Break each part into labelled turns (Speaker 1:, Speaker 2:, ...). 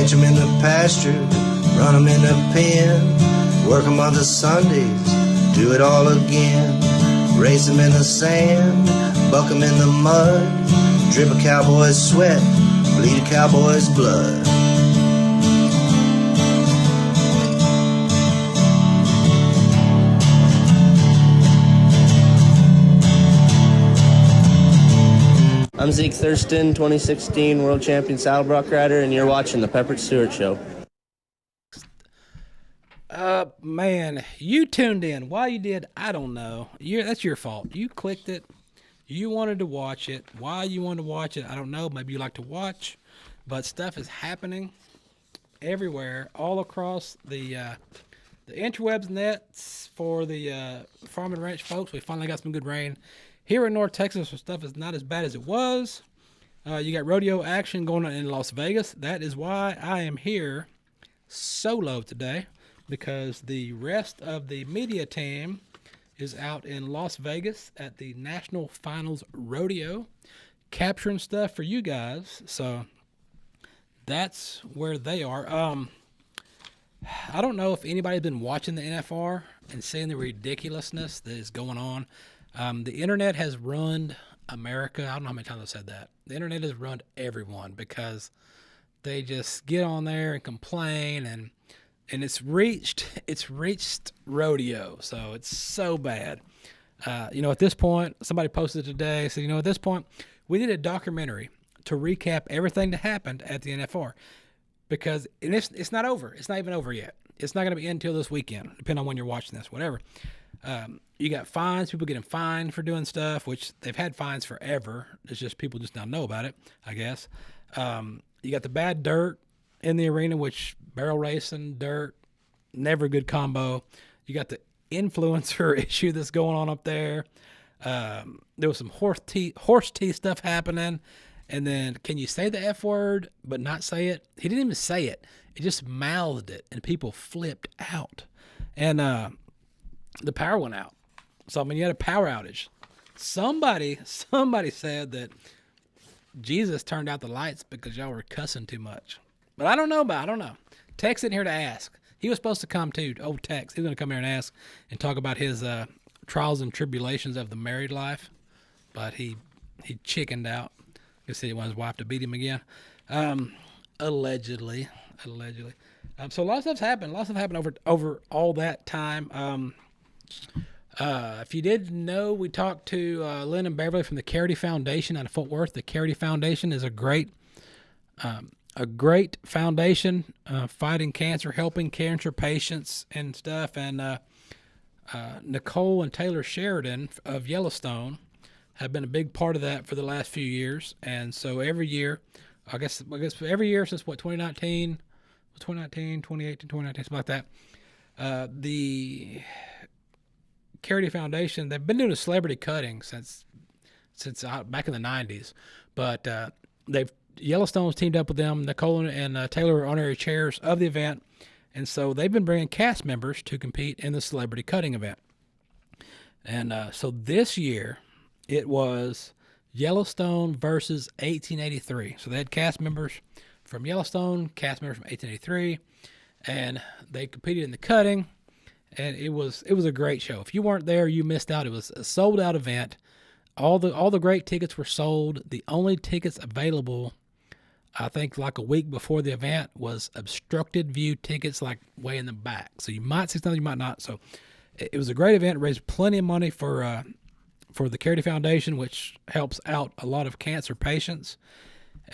Speaker 1: Ranch 'em in the pasture, run 'em in the pen, work 'em on the Sundays, do it all again. Race 'em in the sand, buck 'em in the mud, drip a cowboy's sweat, bleed a cowboy's blood.
Speaker 2: I'm Zeke Thurston, 2016 World Champion Saddlebrock Rider, and you're watching The Pepperidge Stewart Show.
Speaker 3: Man, you tuned in. Why you did, I don't know. That's your fault. You clicked it. You wanted to watch it. Why you wanted to watch it, I don't know. Maybe you like to watch, but stuff is happening everywhere, all across the interwebs nets for the farm and ranch folks. We finally got some good rain. Here in North Texas, stuff is not as bad as it was. You got rodeo action going on in Las Vegas. That is why I am here solo today, because the rest of the media team is out in Las Vegas at the National Finals Rodeo, capturing stuff for you guys. So that's where they are. I don't know if anybody's been watching the NFR and seeing the ridiculousness that is going on. The internet has ruined America. I don't know how many times I've said that. The internet has ruined everyone because they just get on there and complain, and it's reached rodeo. So it's so bad. At this point, somebody posted today, said, at this point, we did a documentary to recap everything that happened at the NFR, because it's not over. It's not even over yet. It's not going to be until this weekend, depending on when you're watching this, whatever. You got fines, people getting fined for doing stuff, which they've had fines forever. It's just people just now know about it, I guess. You got the bad dirt in the arena, which barrel racing, dirt, never a good combo. You got the influencer issue that's going on up there. There was some horse teeth stuff happening. And then, can you say the F word but not say it? He didn't even say it. He just mouthed it, and people flipped out. And the power went out. So, you had a power outage. Somebody said that Jesus turned out the lights because y'all were cussing too much. But I don't know. Tex in here to ask. He was supposed to come too. Old Tex. He was going to come here and ask and talk about his trials and tribulations of the married life. But he chickened out. He said he wanted his wife to beat him again. Allegedly. So a lot of stuff's happened. Over all that time. If you didn't know, we talked to Lynn and Beverly from the Careity Foundation out of Fort Worth. The Careity Foundation is a great foundation fighting cancer, helping cancer patients and stuff. And Nicole and Taylor Sheridan of Yellowstone have been a big part of that for the last few years. And so every year, I guess every year since 2018, 2019, something like that, the Careity Foundation, they've been doing a celebrity cutting since back in the 90s, but Yellowstone's teamed up with them. Nicole and Taylor are honorary chairs of the event, and so they've been bringing cast members to compete in the celebrity cutting event. And so this year, it was Yellowstone versus 1883. So they had cast members from Yellowstone, cast members from 1883, and they competed in the cutting. And it was a great show. If you weren't there, you missed out. It was a sold out event. All the great tickets were sold. The only tickets available, I think, like a week before the event, was obstructed view tickets, like way in the back. So you might see something, you might not. So it was a great event. It raised plenty of money for the Careity Foundation, which helps out a lot of cancer patients.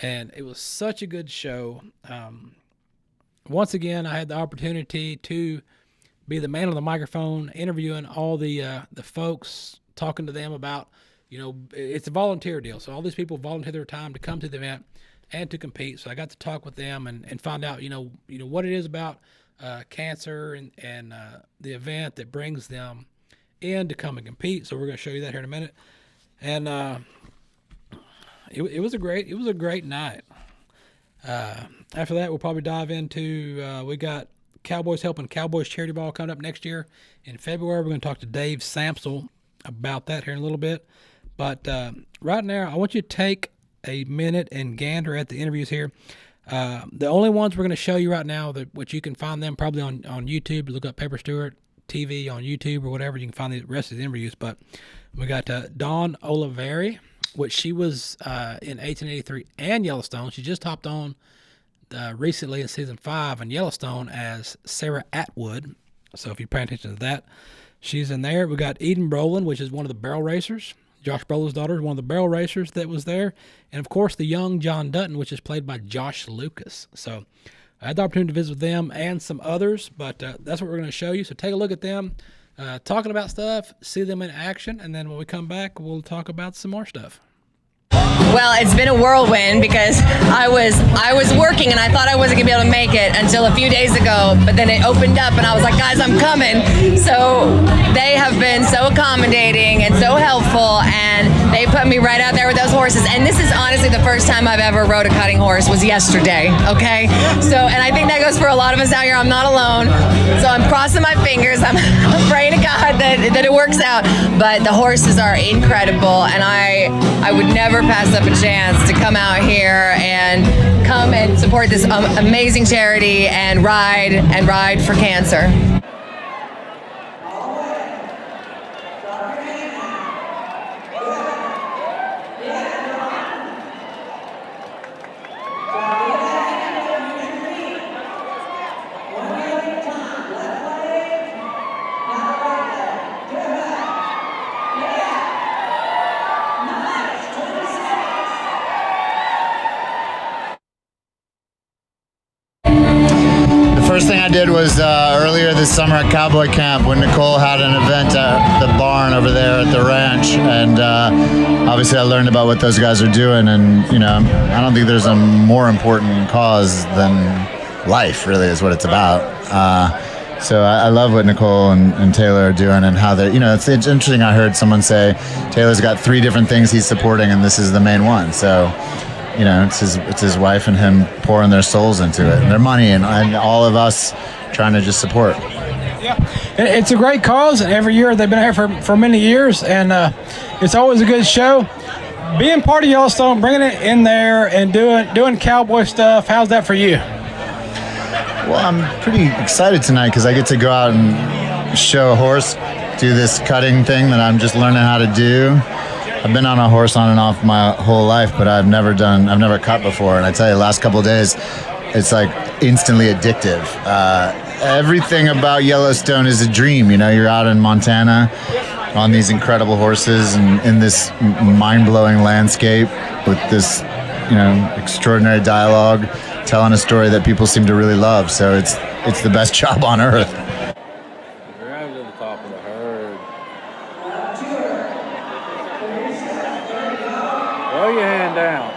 Speaker 3: And it was such a good show. Once again, I had the opportunity to be the man on the microphone, interviewing all the folks, talking to them about, it's a volunteer deal. So all these people volunteer their time to come to the event and to compete. So I got to talk with them and find out, what it is about cancer and the event that brings them in to come and compete. So we're going to show you that here in a minute. And it was a great night. After that, we'll probably dive into, we got Cowboys Helping Cowboys Charity Ball coming up next year in February. We're going to talk to Dave Samsel about that here in a little bit. But right now, I want you to take a minute and gander at the interviews here. The only ones we're going to show you right now, which you can find them probably on YouTube. Look up Pepper Stewart TV on YouTube or whatever. You can find the rest of the interviews. But we got Dawn Oliveri, which she was in 1883 and Yellowstone. She just hopped on recently in season 5 in Yellowstone as Sarah Atwood. So if you pay attention to that, she's in there. We got Eden Brolin, which is one of the barrel racers. Josh Brolin's daughter is one of the barrel racers that was there. And, of course, the young John Dutton, which is played by Josh Lucas. So I had the opportunity to visit with them and some others, but that's what we're going to show you. So take a look at them talking about stuff, see them in action, and then when we come back, we'll talk about some more stuff.
Speaker 4: Well, it's been a whirlwind because I was working and I thought I wasn't going to be able to make it until a few days ago, but then it opened up and I was like, guys, I'm coming. So they have been so accommodating and so helpful, and they put me right out there with those horses. And this is honestly the first time I've ever rode a cutting horse was yesterday, okay? So, and I think that goes for a lot of us out here. I'm not alone. So I'm crossing my fingers. I'm praying to God that it works out. But the horses are incredible, and I would never pass up a chance to come out here and come and support this amazing charity and ride for cancer.
Speaker 5: First thing I did was earlier this summer at Cowboy Camp when Nicole had an event at the barn over there at the ranch, and obviously I learned about what those guys are doing, and you know, I don't think there's a more important cause than life, really, is what it's about. So I love what Nicole and Taylor are doing, and how they're, you know, it's interesting. I heard someone say Taylor's got 3 different things he's supporting, and this is the main one. So, you know, it's his wife and him pouring their souls into it, and their money, and all of us trying to just support.
Speaker 6: Yeah, it's a great cause, and every year they've been here for many years, and it's always a good show. Being part of Yellowstone, bringing it in there and doing cowboy stuff, how's that for you?
Speaker 5: Well, I'm pretty excited tonight because I get to go out and show a horse, do this cutting thing that I'm just learning how to do. I've been on a horse on and off my whole life, but I've never cut before. And I tell you, the last couple of days, it's like instantly addictive. Everything about Yellowstone is a dream. You know, you're out in Montana on these incredible horses and in this mind-blowing landscape with this, you know, extraordinary dialogue, telling a story that people seem to really love. So it's the best job on earth.
Speaker 7: Right to the top of the herd. Throw your hand down.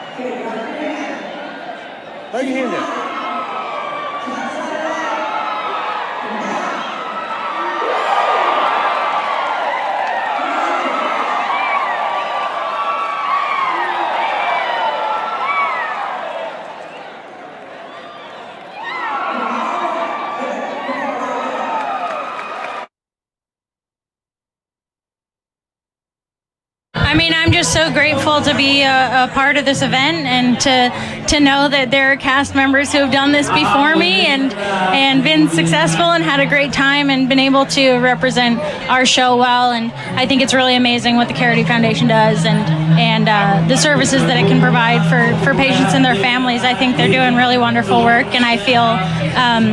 Speaker 7: Throw your hand down.
Speaker 8: I mean, I'm just so grateful to be a part of this event, and to know that there are cast members who have done this before me and been successful and had a great time and been able to represent our show well. And I think it's really amazing what the Careity Foundation does, and the services that it can provide for patients and their families. I think they're doing really wonderful work, and I feel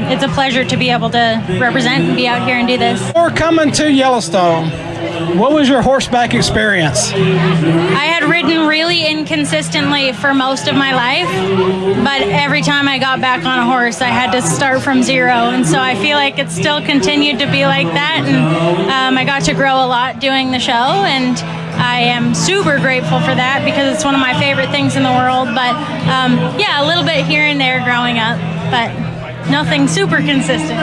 Speaker 8: it's a pleasure to be able to represent and be out here and do this.
Speaker 6: Before coming to Yellowstone, what was your horseback experience?
Speaker 8: I had ridden really inconsistently for most of my life, but every time I got back on a horse, I had to start from zero, and so I feel like it's still continued to be like that, and I got to grow a lot doing the show, and I am super grateful for that because it's one of my favorite things in the world. But yeah, a little bit here and there growing up, but nothing super consistent.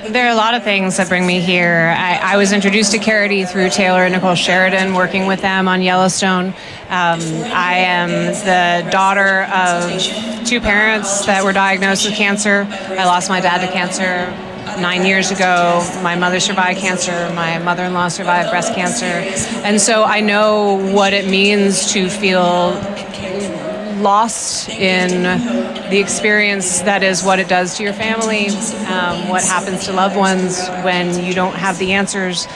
Speaker 9: There are a lot of things that bring me here. I was introduced to Careity through Taylor and Nicole Sheridan, working with them on Yellowstone. I am the daughter of two parents that were diagnosed with cancer. I lost my dad to cancer 9 years ago. My mother survived cancer. My mother-in-law survived breast cancer. And so I know what it means to feel lost in the experience that is what it does to your family, what happens to loved ones when you don't have the answers.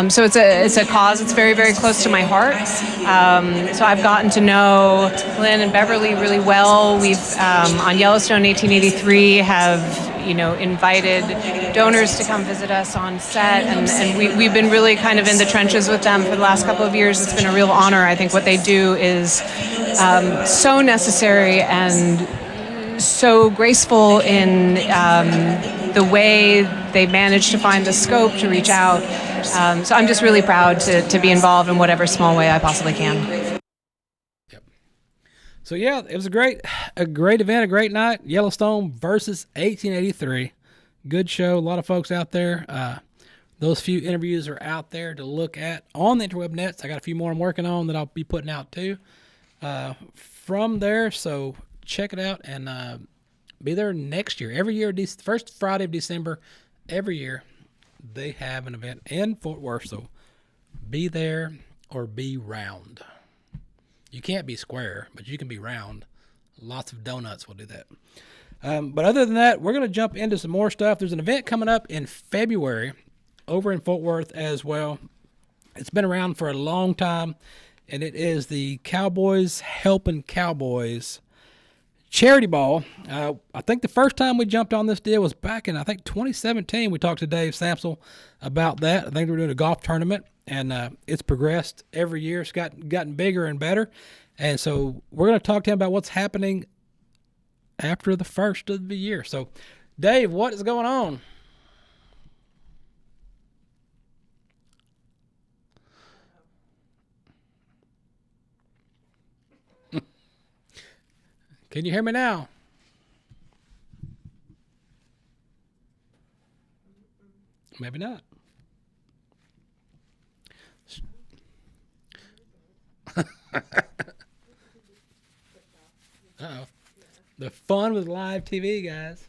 Speaker 9: So it's a cause that's very, very close to my heart. So I've gotten to know Lynn and Beverly really well. We've on Yellowstone 1883 have invited donors to come visit us on set, and we've been really kind of in the trenches with them for the last couple of years. It's been a real honor. I think what they do is so necessary and so graceful in the way they manage to find the scope to reach out. So I'm just really proud to be involved in whatever small way I possibly can.
Speaker 3: So yeah, it was a great event, a great night. Yellowstone versus 1883. Good show. A lot of folks out there. Those few interviews are out there to look at on the interweb nets. I got a few more I'm working on that I'll be putting out too from there. So check it out and be there next year. Every year, first Friday of December, every year they have an event in Fort Worth. So be there or be round. You can't be square, but you can be round. Lots of donuts will do that. But other than that, we're going to jump into some more stuff. There's an event coming up in February over in Fort Worth as well. It's been around for a long time, and it is the Cowboys Helping Cowboys Charity Ball. I think the first time we jumped on this deal was back in, 2017. We talked to Dave Samsel about that. I think we were doing a golf tournament. And it's progressed every year. It's gotten bigger and better. And so we're going to talk to him about what's happening after the first of the year. So, Dave, what is going on? Can you hear me now? Maybe not. Uh-oh. The fun with live TV, guys.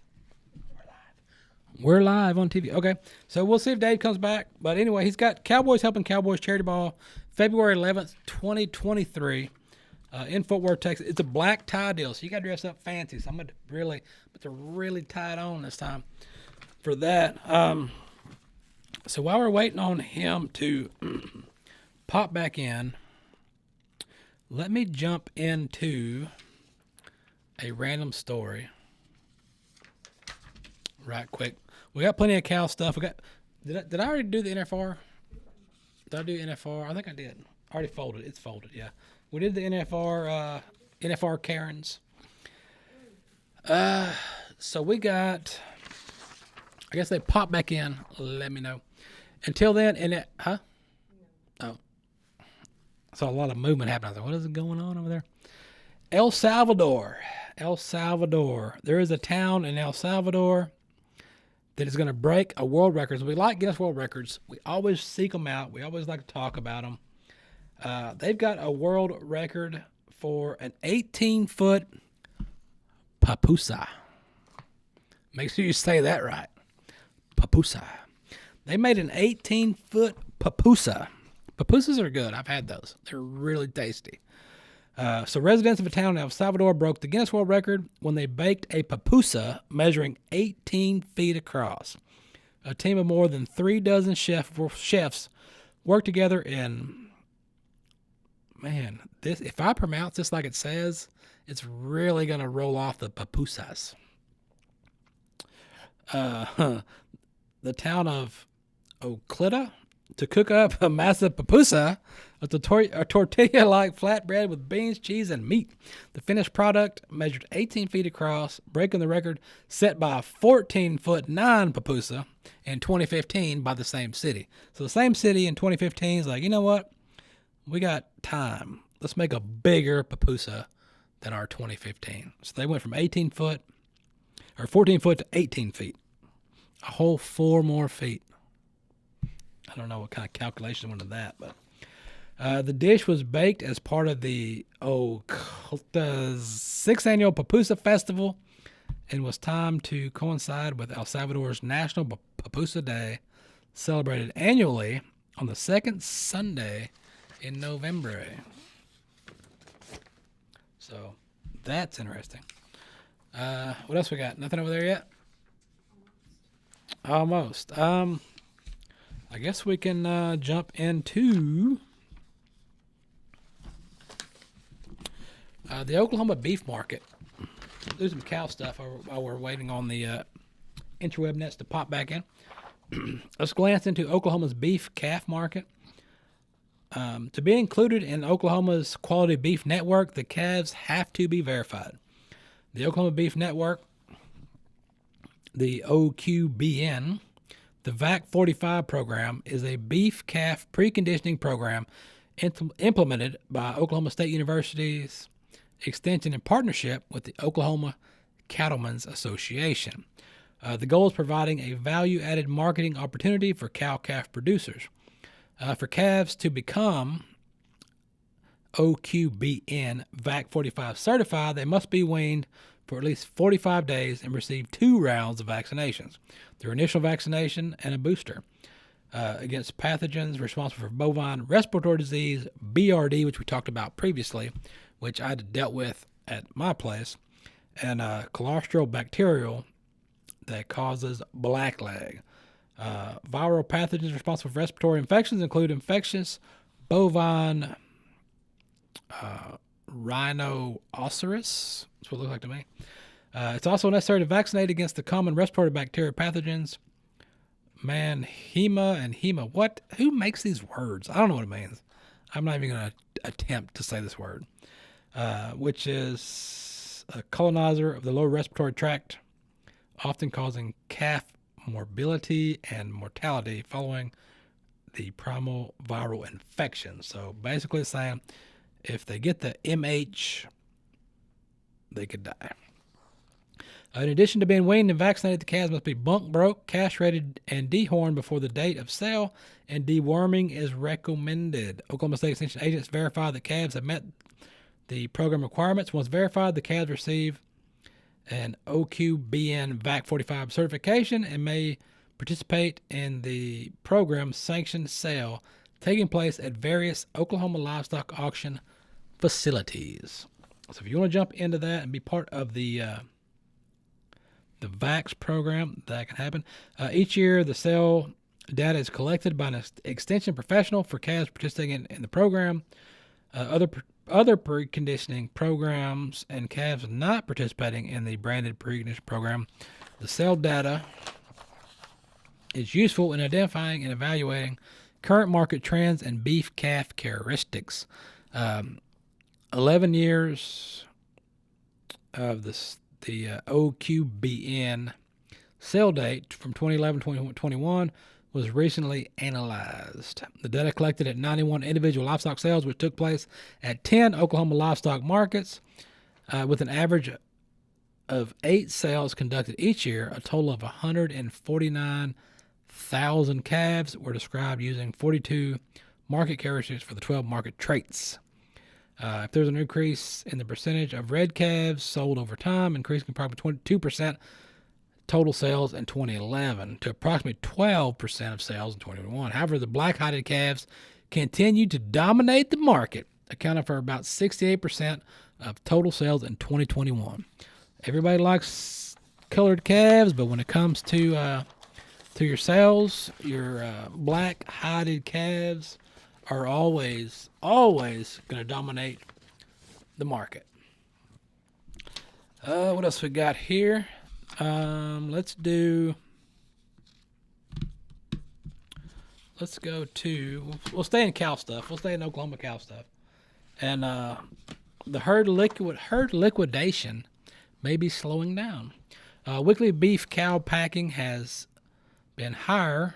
Speaker 3: We're live on TV. Okay, so we'll see if Dave comes back. But anyway, he's got Cowboys Helping Cowboys Charity Ball, February 11th, 2023, in Fort Worth, Texas. It's a black tie deal, so you got to dress up fancy. So I'm going to really tie it on this time for that. So while we're waiting on him to pop back in, let me jump into a random story right quick. We got plenty of cow stuff. Did I already do the NFR? Did I do NFR? I think I did. I already folded. It's folded, yeah. We did the NFR Karens. So we got, I guess they pop back in. Let me know. Until then, Oh. Saw a lot of movement happening. I was like, what is going on over there? El Salvador. There is a town in El Salvador that is going to break a world record. We like Guinness World Records. We always seek them out. We always like to talk about them. They've got a world record for an 18-foot Pupusa. Make sure you say that right. Pupusa. They made an 18-foot Pupusa. Pupusas are good. I've had those. They're really tasty. So residents of a town in El Salvador broke the Guinness World Record when they baked a pupusa measuring 18 feet across. A team of more than 3 dozen chefs worked together in, this, if I pronounce this like it says, it's really going to roll off the pupusas. The town of Oclita, to cook up a massive pupusa, a tortilla-like flatbread with beans, cheese, and meat. The finished product measured 18 feet across, breaking the record set by a 14-foot non-pupusa in 2015 by the same city. So the same city in 2015 is like, you know what? We got time. Let's make a bigger pupusa than our 2015. So they went from 14 foot to 18 feet. A whole 4 more feet. I don't know what kind of calculation went into that, but the dish was baked as part of the 6th annual Pupusa Festival and was timed to coincide with El Salvador's National Pupusa Day, celebrated annually on the second Sunday in November. So that's interesting. What else we got? Nothing over there yet? Almost. I guess we can jump into the Oklahoma beef market. Do some cow stuff while we're waiting on the interweb nets to pop back in. Let's glance into Oklahoma's beef calf market. To be included in Oklahoma's quality beef network, the calves have to be verified. The Oklahoma Beef Network, the OQBN, the VAC 45 program, is a beef calf preconditioning program implemented by Oklahoma State University's extension in partnership with the Oklahoma Cattlemen's Association. The goal is providing a value-added marketing opportunity for cow-calf producers. For calves to become OQBN VAC 45 certified, they must be weaned for at least 45 days and receive 2 rounds of vaccinations. Their initial vaccination and a booster against pathogens responsible for bovine respiratory disease, BRD, which we talked about previously, which I dealt with at my place, and colostral bacterial that causes blackleg. Viral pathogens responsible for respiratory infections include infectious bovine rhinoceros. That's what it looks like to me. It's also necessary to vaccinate against the common respiratory bacteria pathogens, Hema and Hema. What? Who makes these words? I don't know what it means. I'm not even going to attempt to say this word, which is a colonizer of the lower respiratory tract, often causing calf morbidity and mortality following the primal viral infection. So basically saying if they get the MH, they could die. In addition to being weaned and vaccinated, the calves must be bunk broke, castrated, and dehorned before the date of sale, and deworming is recommended. Oklahoma State Extension agents verify that calves have met the program requirements. Once verified, the calves receive an OQBN VAC 45 certification and may participate in the program sanctioned sale taking place at various Oklahoma livestock auction facilities. So if you want to jump into that and be part of the VAX program, that can happen. Each year, the sale data is collected by an extension professional for calves participating in the program. Other preconditioning programs and calves not participating in the branded preconditioning program, the sale data is useful in identifying and evaluating current market trends and beef calf characteristics. 11 years of the OQBN sale date from 2011 to 2021 was recently analyzed. The data collected at 91 individual livestock sales, which took place at 10 Oklahoma livestock markets, with an average of 8 sales conducted each year. A total of 149,000 calves were described using 42 market characteristics for the 12 market traits. If there's an increase in the percentage of red calves sold over time, increasing approximately 22% total sales in 2011 to approximately 12% of sales in 2021. However, the black-hided calves continued to dominate the market, accounting for about 68% of total sales in 2021. Everybody likes colored calves, but when it comes to your sales, your black-hided calves are always going to dominate the market. What else we got here? Let's go to, we'll stay in cow stuff. We'll stay in Oklahoma cow stuff. And the herd liquidation may be slowing down. Weekly beef cow packing has been higher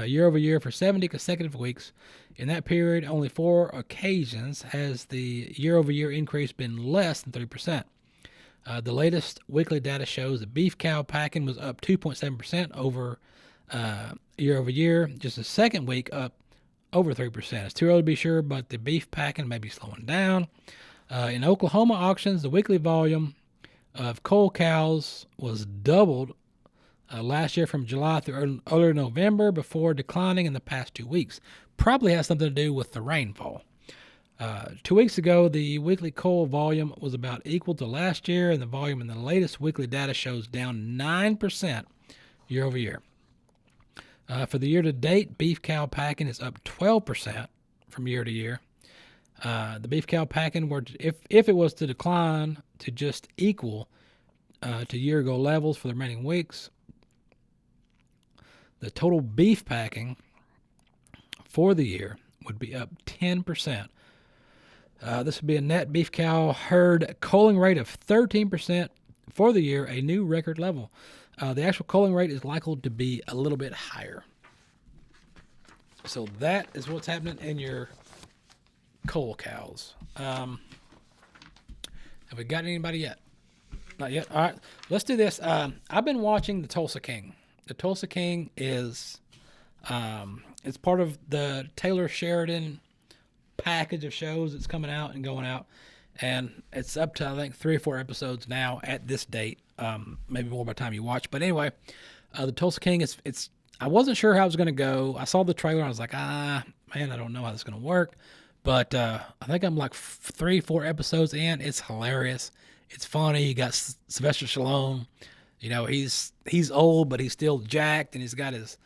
Speaker 3: year over year for 70 consecutive weeks. In that period, only 4 occasions has the year over year increase been less than 30%. The latest weekly data shows that beef cow packing was up 2.7% over year over year. Just the second week up over 3%. It's too early to be sure, but the beef packing may be slowing down. In Oklahoma auctions, the weekly volume of cull cows was doubled last year from July through early November before declining in the past 2 weeks. Probably has something to do with the rainfall. 2 weeks ago, the weekly cull volume was about equal to last year, and the volume in the latest weekly data shows down 9% year over year. For the year to date, beef cow packing is up 12% from year to year. The beef cow packing, if it was to decline to just equal to year ago levels for the remaining weeks, the total beef packing for the year would be up 10%. This would be a net beef cow herd culling rate of 13% for the year, a new record level. The actual culling rate is likely to be a little bit higher. So that is what's happening in your cull cows. Have we got anybody yet? Not yet. All right, let's do this. I've been watching the Tulsa King. The Tulsa King is it's part of the Taylor Sheridan package of shows that's coming out and going out, and it's up to I think 3 or 4 episodes now at this date. Maybe more by the time you watch. But anyway, the Tulsa King it's I wasn't sure how it was going to go. I saw the trailer and I was like, man, I don't know how this is going to work. But I think I'm like 3, 4 episodes in. It's hilarious. It's funny. You got Sylvester Stallone. You know, he's old, but he's still jacked, and he's got his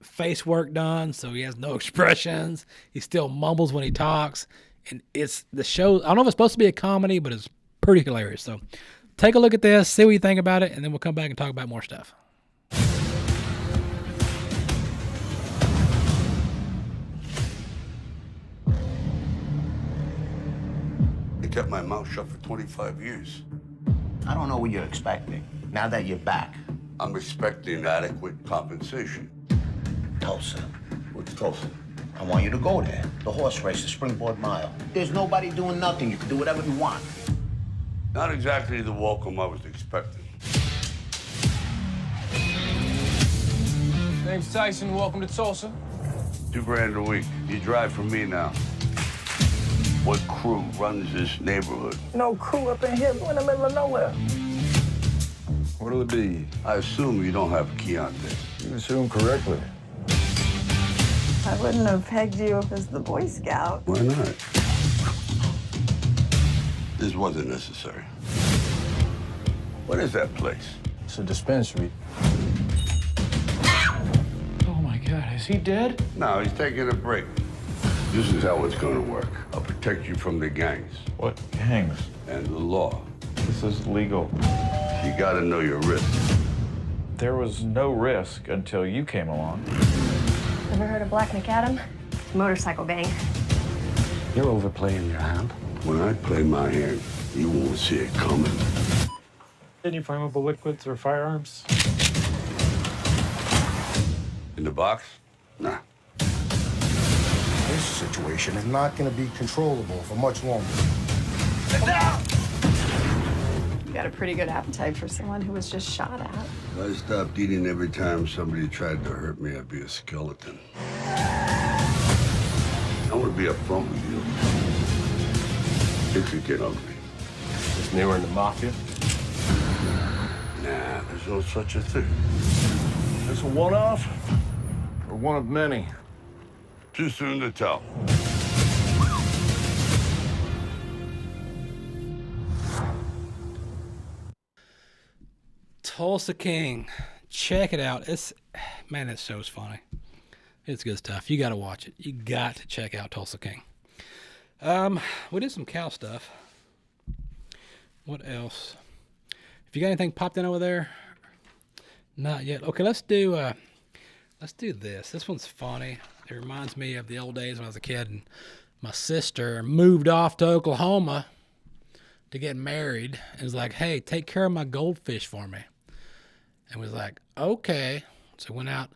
Speaker 3: face work done, so he has no expressions. He still mumbles when he talks. And it's the show. I don't know if it's supposed to be a comedy, but it's pretty hilarious. So take a look at this, see what you think about it, and then we'll come back and talk about more stuff.
Speaker 10: I kept my mouth shut for 25 years.
Speaker 11: I don't know what you're expecting now that you're back.
Speaker 10: I'm expecting adequate compensation.
Speaker 11: Tulsa.
Speaker 10: What's Tulsa?
Speaker 11: I want you to go there. The horse race, the Springboard Mile. There's nobody doing nothing. You can do whatever you want.
Speaker 10: Not exactly the welcome I was expecting.
Speaker 12: Name's Tyson. Welcome to Tulsa.
Speaker 10: $2,000 a week. You drive for me now. What crew runs this neighborhood?
Speaker 13: No crew up in here. We're in the middle of nowhere.
Speaker 10: What'll it be? I assume you don't have a key on this.
Speaker 13: You assume correctly.
Speaker 14: I wouldn't have pegged you up as the Boy Scout.
Speaker 10: Why not? This wasn't necessary. What is that place?
Speaker 13: It's a dispensary. Oh my God, is he dead?
Speaker 10: No, he's taking a break. This is how it's gonna work. I'll protect you from the gangs.
Speaker 13: What gangs?
Speaker 10: And the law.
Speaker 13: This is legal.
Speaker 10: You gotta know your risk.
Speaker 13: There was no risk until you came along.
Speaker 15: Ever heard of Black McAdam? Motorcycle gang.
Speaker 10: You're overplaying your hand. When I play my hand, you won't see it coming.
Speaker 16: Any flammable liquids or firearms?
Speaker 10: In the box? Nah.
Speaker 17: This situation is not going to be controllable for much longer.
Speaker 14: You got a pretty good appetite for someone who was just shot at.
Speaker 10: If I stopped eating every time somebody tried to hurt me, I'd be a skeleton. I want to be upfront with you. It could get ugly.
Speaker 12: Just newer in the mafia?
Speaker 10: Nah, there's no such a thing.
Speaker 13: This a one-off or one of many?
Speaker 10: Too soon to tell.
Speaker 3: Tulsa King. Check it out. Man, this show's funny. It's good stuff. You got to watch it. You got to check out Tulsa King. We did some cow stuff. What else? If you got anything popped in over there? Not yet. Okay, let's do this. This one's funny. It reminds me of the old days when I was a kid and my sister moved off to Oklahoma to get married and was like, hey, take care of my goldfish for me. And was like, okay. So went out,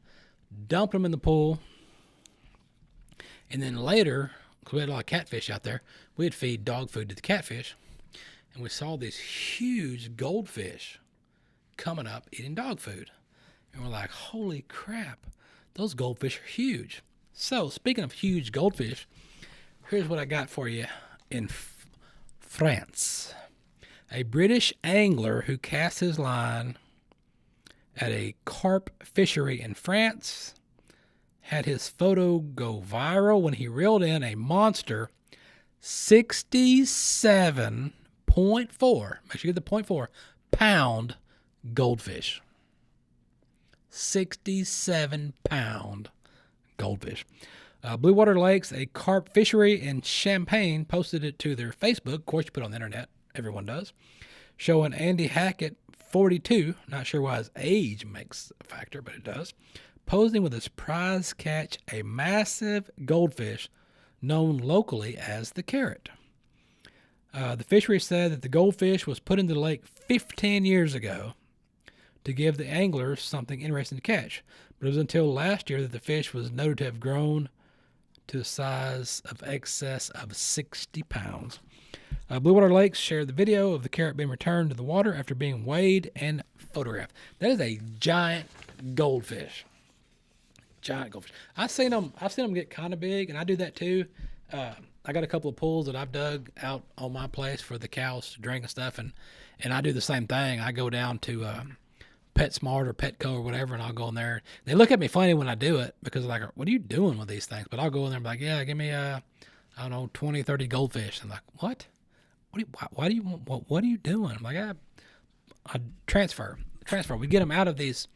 Speaker 3: dumped them in the pool. And then later, because we had a lot of catfish out there, we'd feed dog food to the catfish. and we saw these huge goldfish coming up eating dog food. And we're like, holy crap, those goldfish are huge. So, speaking of huge goldfish, here's what I got for you in France. A British angler who cast his line at a carp fishery in France had his photo go viral when he reeled in a monster 67.4, make sure you get the 0.4, pound goldfish. 67-pound goldfish. Blue Water Lakes, a carp fishery in Champagne, posted it to their Facebook. Of course, you put it on the internet. Everyone does. Showing Andy Hackett, 42, not sure why his age makes a factor, but it does, posing with his prize catch, a massive goldfish known locally as the carrot. The fishery said that the goldfish was put into the lake 15 years ago to give the anglers something interesting to catch. But it was until last year that the fish was noted to have grown to the size of excess of 60 pounds. Blue Water Lakes shared the video of the carrot being returned to the water after being weighed and photographed. That is a giant goldfish. Giant goldfish. I've seen them get kind of big, and I do that too. I got a couple of pools that I've dug out on my place for the cows to drink and stuff, and I do the same thing. I go down to PetSmart or Petco or whatever, and I'll go in there. They look at me funny when I do it because they're like, what are you doing with these things? But I'll go in there and be like, yeah, give me, 20, 30 goldfish. I'm like, what? What are you doing? I'm like, I transfer. We get them out of these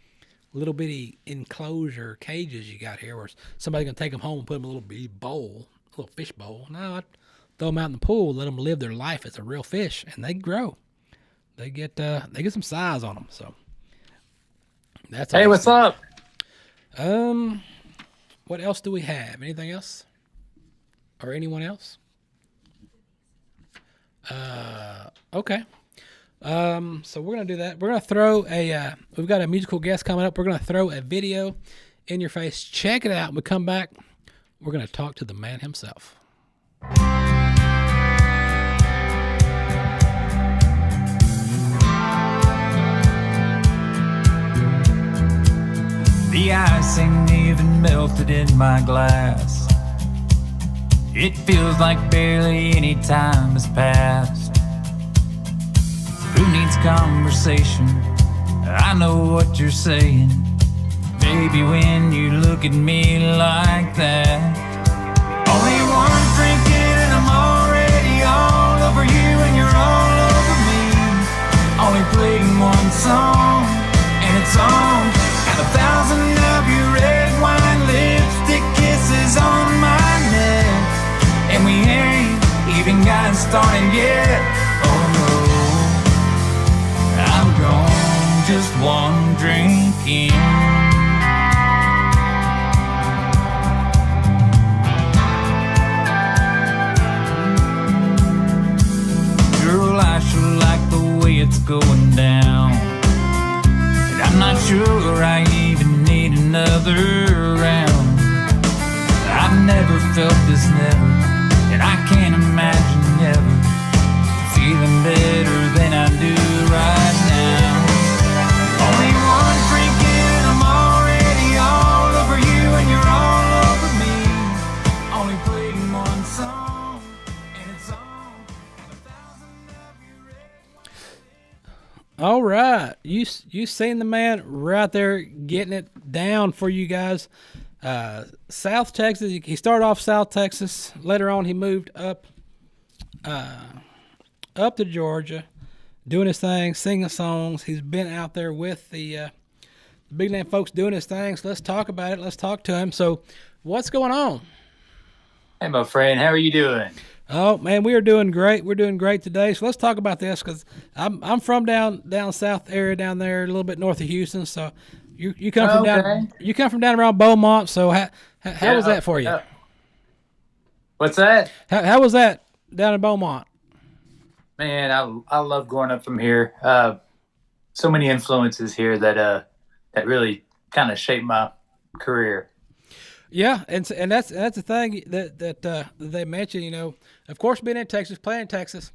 Speaker 3: little bitty enclosure cages you got here where somebody's going to take them home and put them in a little bitty bowl, a little fish bowl. No, I throw them out in the pool, let them live their life as a real fish, and they grow. They get some size on them. So that's
Speaker 18: hey, what's up?
Speaker 3: What else do we have? Anything else? Or anyone else? Okay. So we're going to do that. We're going to throw we've got a musical guest coming up. We're going to throw a video in your face. Check it out. When we come back, we're going to talk to the man himself.
Speaker 19: The ice ain't even melted in my glass. It feels like barely any time has passed. Who needs conversation? I know what you're saying. Baby, when you look at me like that. Only one drink in and I'm already all over you and you're all over me. Only playing one song and it's on. Got 1,000 of your red wine lipstick kisses on my neck. And we ain't even gotten started yet. Oh no, I'm gone just one drink in. Girl, I sure like the way it's going down, and I'm not sure I even need another round. I've never felt this, never, and I can't imagine never feeling better than I do right now. Only one drink in, I'm already all over you and you're all over me. Only playing one song and it's on.
Speaker 3: All right, you seen the man right there getting it down for you guys. South Texas. He started off South Texas. Later on, he moved up to Georgia, doing his thing, singing songs. He's been out there with the big name folks doing his thing. So let's talk about it. Let's talk to him. So, what's going on?
Speaker 18: Hey, my friend, how are you doing?
Speaker 3: Oh man, we are doing great. We're doing great today. So let's talk about this because I'm from down south area down there, a little bit north of Houston. So you come from down around Beaumont. So how was that for you?
Speaker 18: What's that?
Speaker 3: How was that down in Beaumont?
Speaker 18: Man, I love growing up from here. So many influences here that really kind of shaped my career.
Speaker 3: Yeah, and that's the thing that they mentioned. You know, of course, being in Texas, playing in Texas,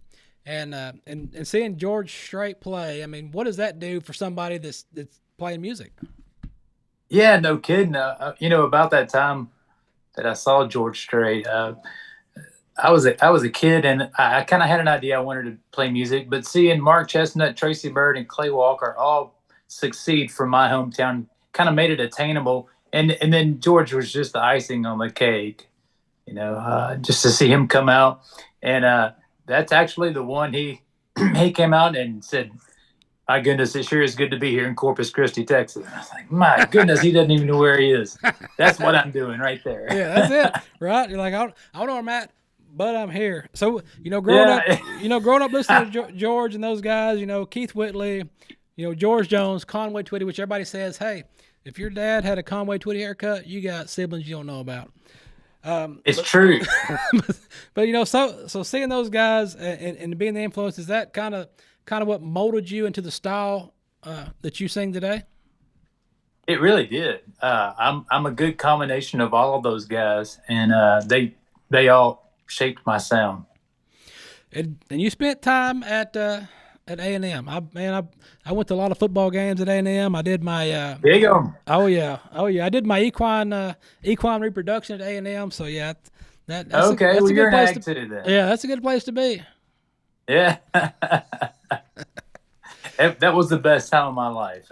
Speaker 3: and seeing George Strait play. I mean, what does that do for somebody that's playing music?
Speaker 18: Yeah, no kidding. About that time that I saw George Strait, I was a kid, and I kind of had an idea I wanted to play music. But seeing Mark Chestnut, Tracy Byrd, and Clay Walker all succeed from my hometown kind of made it attainable. And then George was just the icing on the cake, just to see him come out. And that's actually the one he came out and said, "My goodness, it sure is good to be here in Corpus Christi, Texas." And I was like, my goodness, he doesn't even know where he is. That's what I'm doing right there.
Speaker 3: Yeah, that's it, right? You're like, I don't know where I'm at, but I'm here. So, growing up listening to George and those guys, Keith Whitley, George Jones, Conway Twitty, which everybody says, hey, if your dad had a Conway Twitty haircut, you got siblings you don't know about.
Speaker 18: It's true.
Speaker 3: But so seeing those guys and being the influence, is that kind of what molded you into the style that you sing today?
Speaker 18: It really did. I'm a good combination of all of those guys, and they all shaped my sound.
Speaker 3: And you spent time at A&M. I went to a lot of football games at A&M. I did my
Speaker 18: there you go.
Speaker 3: Oh yeah. I did my equine reproduction at A&M. So yeah, that's
Speaker 18: okay.
Speaker 3: That's
Speaker 18: well,
Speaker 3: a
Speaker 18: you're
Speaker 3: good
Speaker 18: an
Speaker 3: place
Speaker 18: ag to then.
Speaker 3: Yeah, that's a good place to be.
Speaker 18: Yeah. That was the best time of my life.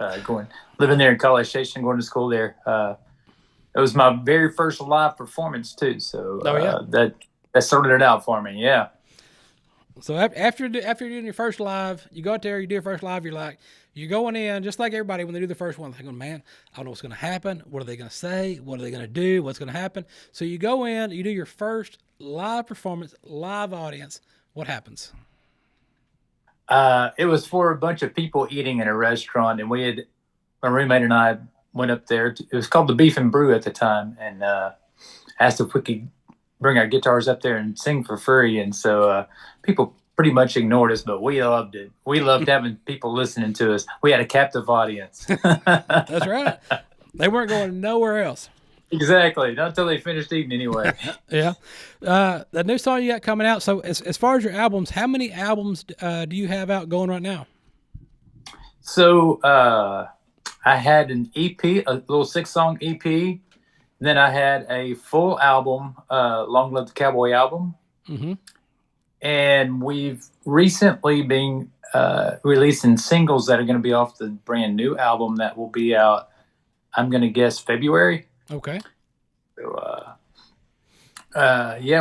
Speaker 18: Living there in College Station, going to school there. It was my very first live performance too. So that started it out for me. Yeah.
Speaker 3: So after you're doing your first live, you go out there, you do your first live, you're going in just like everybody when they do the first one. They're going, man, I don't know what's going to happen. What are they going to say? What are they going to do? What's going to happen? So you go in, you do your first live performance, live audience. What happens?
Speaker 18: It was for a bunch of people eating in a restaurant, and my roommate and I went up there. It was called the Beef and Brew at the time, and asked if we could bring our guitars up there and sing for free. And so people pretty much ignored us, but we loved it. We loved having people listening to us. We had a captive audience.
Speaker 3: That's right. They weren't going nowhere else.
Speaker 18: Exactly. Not until they finished eating anyway.
Speaker 3: Yeah. The new song you got coming out. So as far as your albums, how many albums do you have out going right now?
Speaker 18: So I had an EP, a little 6-song EP. Then I had a full album, Long Live the Cowboy album.
Speaker 3: Mm-hmm.
Speaker 18: And we've recently been releasing singles that are going to be off the brand new album that will be out, I'm going to guess, February.
Speaker 3: Okay.
Speaker 18: So,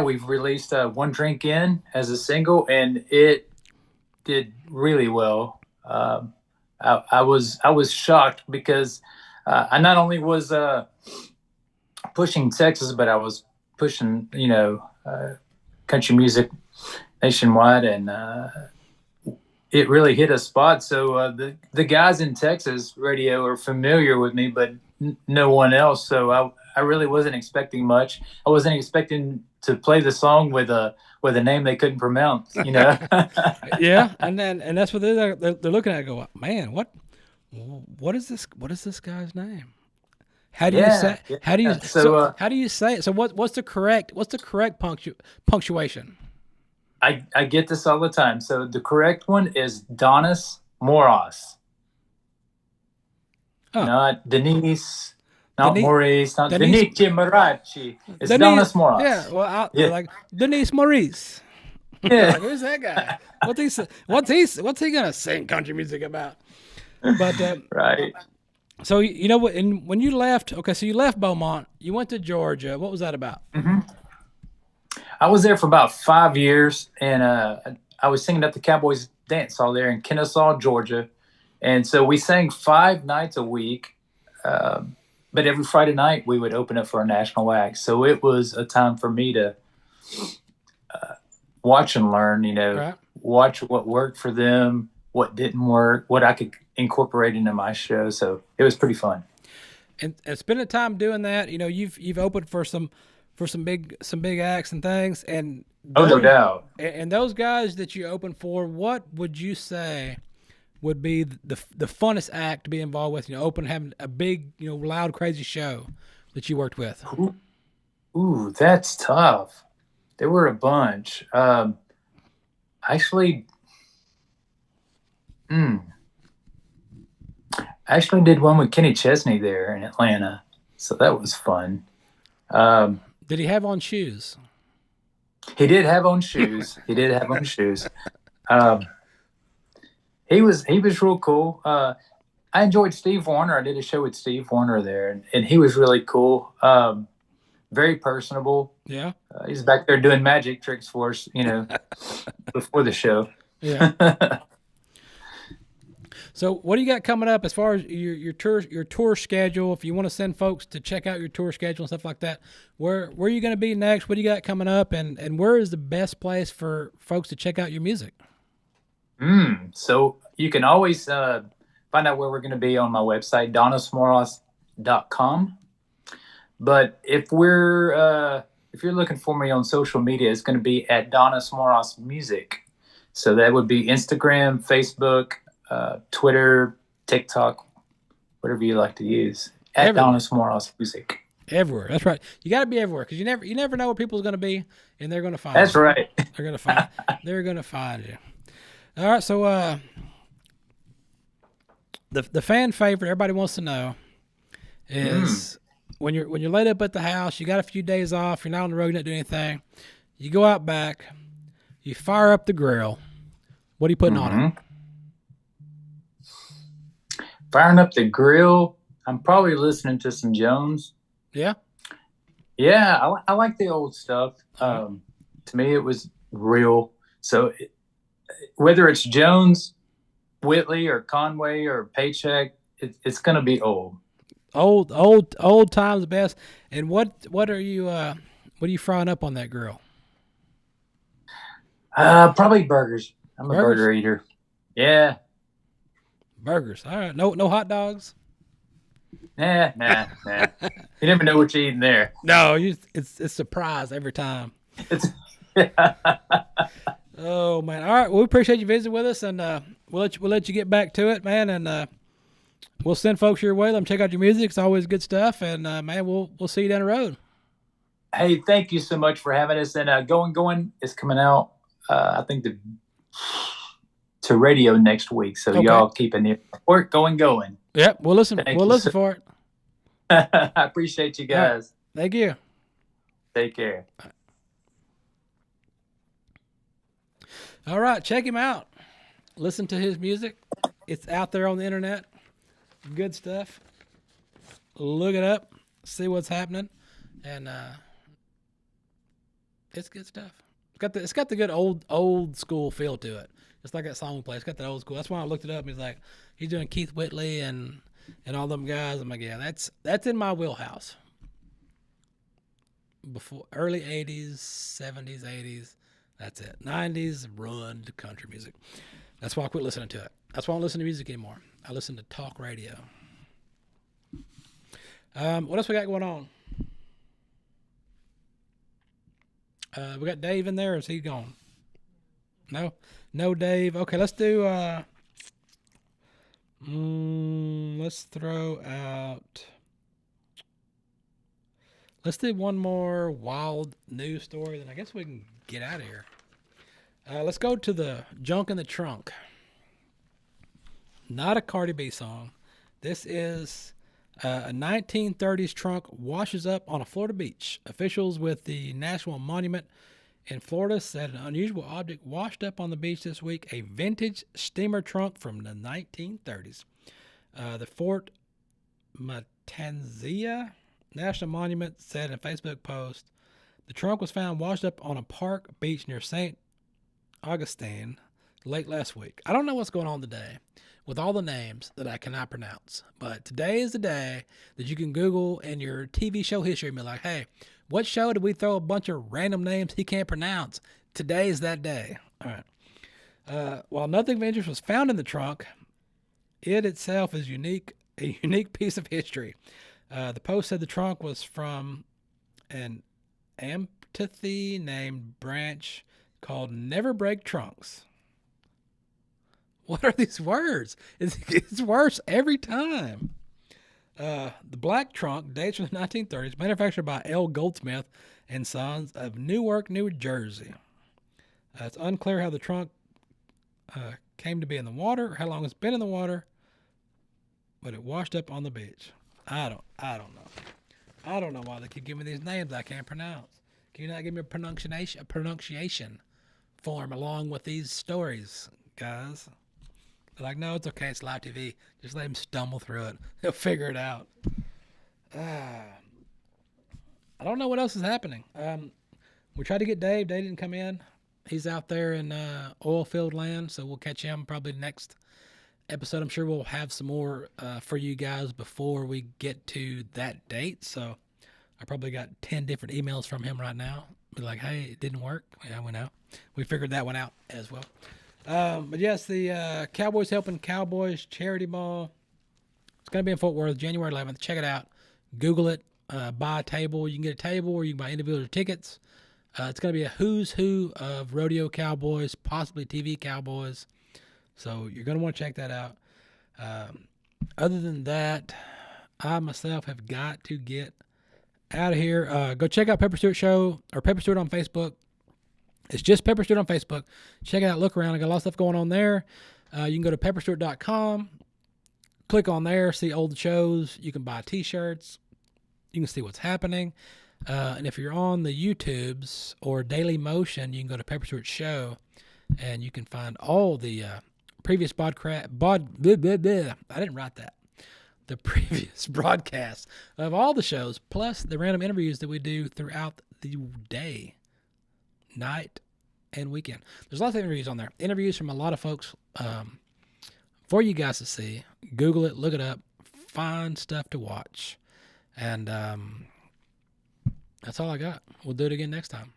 Speaker 18: we've released One Drink In as a single, and it did really well. I was shocked because I not only was pushing Texas, but I was pushing, country music nationwide, and it really hit a spot. So the guys in Texas radio are familiar with me, but no one else. So I really wasn't expecting much. I wasn't expecting to play the song with a name they couldn't pronounce,
Speaker 3: Yeah, and that's what they're looking at. Go, man, what is this guy's name? How do you say? Yeah. How do you how do you say it? So what's the correct punctuation?
Speaker 18: I get this all the time. So the correct one is Donice Morace.
Speaker 3: Oh.
Speaker 18: Not Donice, not Morace, not Donice Morace. It's Donice Morace.
Speaker 3: Yeah, well, like Donice Morace.
Speaker 18: Yeah.
Speaker 3: Like, who's that guy? What's he gonna sing country music about? But
Speaker 18: right.
Speaker 3: So and when you left, so you left Beaumont, you went to Georgia. What was that about?
Speaker 18: Mm-hmm. I was there for about 5 years, and I was singing at the Cowboys Dance Hall there in Kennesaw, Georgia. And so we sang 5 nights a week, but every Friday night we would open up for a national act. So it was a time for me to watch and learn,
Speaker 3: right.
Speaker 18: Watch what worked for them, what didn't work, what I could incorporate into my show. So it was pretty fun.
Speaker 3: And spending time doing that, you've opened for some big acts and things, and
Speaker 18: no doubt.
Speaker 3: And those guys that you opened for, what would you say would be the funnest act to be involved with? Having a big, loud, crazy show that you worked with.
Speaker 18: Ooh, that's tough. There were a bunch. Actually, I actually did one with Kenny Chesney there in Atlanta, so that was fun.
Speaker 3: Did he have on shoes?
Speaker 18: He did have on shoes. He did have on shoes. He was real cool. I enjoyed Steve Warner. I did a show with Steve Warner there, and he was really cool. Very personable.
Speaker 3: Yeah.
Speaker 18: He's back there doing magic tricks for us, before the show.
Speaker 3: Yeah. So what do you got coming up as far as your tour schedule? If you want to send folks to check out your tour schedule and stuff like that, where are you going to be next? What do you got coming up, and where is the best place for folks to check out your music?
Speaker 18: So you can always find out where we're going to be on my website, DoniceMorace.com. But if you're looking for me on social media, it's going to be at Donice Morace Music. So that would be Instagram, Facebook, Twitter, TikTok, whatever you like to use. At Donice Morace Music.
Speaker 3: Everywhere. That's right. You got to be everywhere because you never know where people's going to be, and they're going to find.
Speaker 18: That's
Speaker 3: you.
Speaker 18: right.
Speaker 3: They're going to find you. All right. So the fan favorite everybody wants to know is when you're laid up at the house, you got a few days off, you're not on the road, you're not doing anything. You go out back, you fire up the grill. What are you putting on it?
Speaker 18: Firing up the grill, I'm probably listening to some Jones.
Speaker 3: Yeah?
Speaker 18: Yeah, I like the old stuff. To me, it was real. So whether it's Jones, Whitley, or Conway, or Paycheck, it's going to be old.
Speaker 3: Old times the best. And what are you frying up on that grill?
Speaker 18: Probably burgers. I'm a burger eater. Yeah.
Speaker 3: Burgers. All right. No hot dogs.
Speaker 18: Nah. You never know what you're eating there.
Speaker 3: No, it's a surprise every time. Oh man. All right. Well, we appreciate you visiting with us, and we'll let you get back to it, man. And we'll send folks your way. Let them check out your music. It's always good stuff. And man, we'll see you down the road.
Speaker 18: Hey, thank you so much for having us. And Going is coming out. I think to radio next week. So y'all keep an ear for Going.
Speaker 3: Yep, we'll listen. We'll listen for it.
Speaker 18: I appreciate you guys.
Speaker 3: Right. Thank you.
Speaker 18: Take care.
Speaker 3: All right, check him out. Listen to his music. It's out there on the internet. Good stuff. Look it up. See what's happening, and it's good stuff. It's got the good old school feel to it. It's like that song we play. It's got that old school. That's why I looked it up. He's like, he's doing Keith Whitley and all them guys. I'm like, yeah, that's in my wheelhouse. Before early 80s, 70s, 80s, that's it. 90s, run to country music. That's why I quit listening to it. That's why I don't listen to music anymore. I listen to talk radio. What else we got going on? We got Dave in there, or is he gone? No Dave. Okay, let's do let's throw out, let's do one more wild news story, then I guess we can get out of here. Let's go to the junk in the trunk. Not a Cardi B song. This is a 1930s trunk washes up on a Florida beach. Officials with the National Monument in Florida said an unusual object washed up on the beach this week, a vintage steamer trunk from the 1930s. The Fort Matanzas National Monument said in a Facebook post, the trunk was found washed up on a park beach near St. Augustine late last week. I don't know what's going on today with all the names that I cannot pronounce, but today is the day that you can Google in your TV show history and be like, hey, what show did we throw a bunch of random names he can't pronounce? Today is that day. All right. While nothing of interest was found in the trunk, it itself is a unique piece of history. The post said the trunk was from an amphitheater named branch called Never Break Trunks. What are these words? It's worse every time. The black trunk dates from the 1930s, manufactured by L. Goldsmith and Sons of Newark, New Jersey. It's unclear how the trunk came to be in the water, or how long it's been in the water, but it washed up on the beach. I don't know. I don't know why they keep giving me these names I can't pronounce. Can you not give me a pronunciation form along with these stories, guys? They're like, no, it's okay. It's live TV. Just let him stumble through it. He'll figure it out. I don't know what else is happening. We tried to get Dave. Dave didn't come in. He's out there in oil field land, so we'll catch him probably next episode. I'm sure we'll have some more for you guys before we get to that date. So I probably got 10 different emails from him right now. Be like, hey, it didn't work. Yeah, we know. We figured that one out as well. But yes, the Cowboys Helping Cowboys Charity Ball. It's going to be in Fort Worth, January 11th. Check it out. Google it. Buy a table. You can get a table or you can buy individual tickets. It's going to be a who's who of rodeo cowboys, possibly TV cowboys. So you're going to want to check that out. Other than that, I myself have got to get out of here. Go check out Pepper Stewart Show or Pepper Stewart on Facebook. It's just Pepper Stewart on Facebook. Check it out. Look around. I got a lot of stuff going on there. You can go to pepperstewart.com. Click on there. See old shows. You can buy T-shirts. You can see what's happening. And if you're on the YouTubes or Daily Motion, you can go to Pepper Stewart Show, and you can find all the previous I didn't write that. The previous broadcast of all the shows, plus the random interviews that we do throughout the day, night, and weekend. There's lots of interviews on there. Interviews from a lot of folks for you guys to see. Google it, look it up, find stuff to watch. And that's all I got. We'll do it again next time.